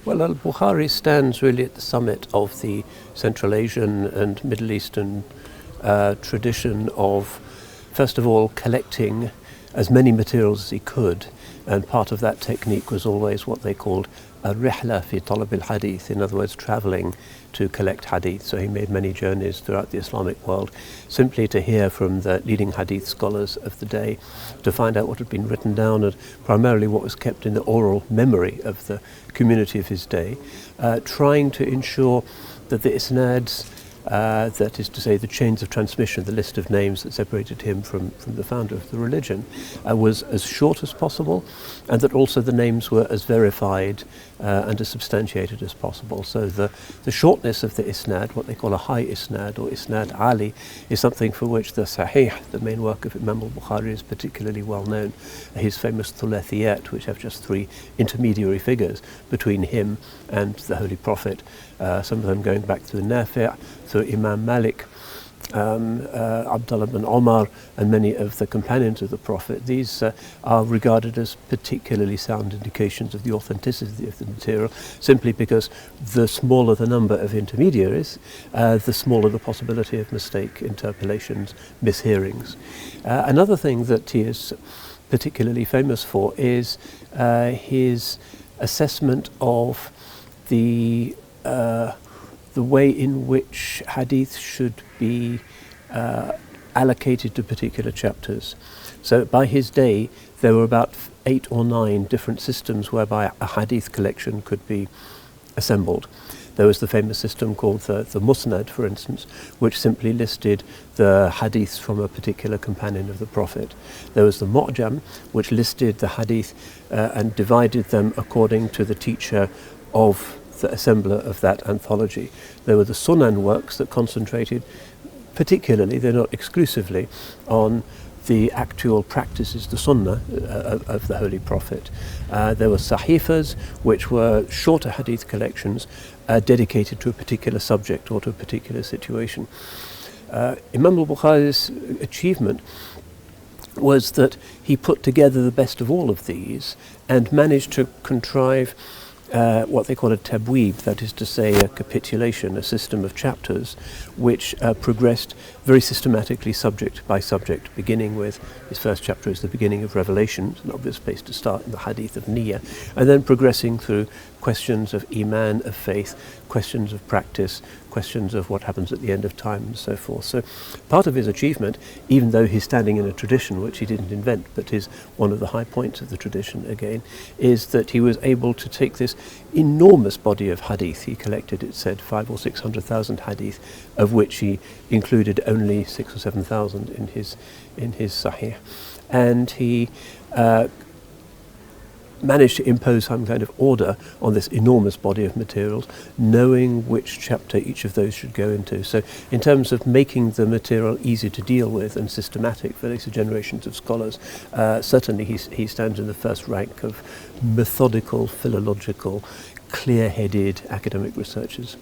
Well, al-Bukhari stands really at the summit of the Central Asian and Middle Eastern tradition of, first of all, collecting as many materials as he could, and part of that technique was always what they called al-Rihla fi talab al-Hadith, in other words, travelling to collect hadith. So he made many journeys throughout the Islamic world simply to hear from the leading hadith scholars of the day, to find out what had been written down and primarily what was kept in the oral memory of the community of his day, trying to ensure that the isnads, that is to say the chains of transmission, the list of names that separated him from the founder of the religion, was as short as possible, and that also the names were as verified and as substantiated as possible. So the shortness of the isnad, what they call a high isnad or isnad ali, is something for which the Sahih, the main work of Imam al-Bukhari, is particularly well known. His famous thulathiyat, which have just three intermediary figures between him and the Holy Prophet, some of them going back to Nafi', through Imam Malik, Abdullah bin Omar, and many of the companions of the Prophet. These are regarded as particularly sound indications of the authenticity of the material, simply because the smaller the number of intermediaries, the smaller the possibility of mistake, interpolations, mishearings. Another thing that he is particularly famous for is his assessment of the way in which hadith should be allocated to particular chapters. So by his day there were about 8 or 9 different systems whereby a hadith collection could be assembled. There was the famous system called the musnad, for instance, which simply listed the hadiths from a particular companion of the Prophet. There was the mu'jam, which listed the hadith and divided them according to the teacher of the assembler of that anthology. There were the sunan works that concentrated particularly, though not exclusively, on the actual practices, the sunnah of the Holy Prophet. There were sahifas, which were shorter hadith collections dedicated to a particular subject or to a particular situation. Imam al-Bukhari's achievement was that he put together the best of all of these and managed to contrive what they call a tabweeb, that is to say a capitulation, a system of chapters which progressed very systematically subject by subject, beginning with his first chapter is the beginning of Revelations, an obvious place to start in the hadith of Niyyah, and then progressing through questions of iman, of faith, questions of practice, questions of what happens at the end of time and so forth. So part of his achievement, even though he's standing in a tradition which he didn't invent but is one of the high points of the tradition again, is that he was able to take this enormous body of hadith. He collected, it said, 500,000 or 600,000 hadith, of which he included only 6,000 or 7,000 in his Sahih, and he managed to impose some kind of order on this enormous body of materials, knowing which chapter each of those should go into. So in terms of making the material easy to deal with and systematic for later generations of scholars, certainly he stands in the first rank of methodical, philological, clear-headed academic researchers.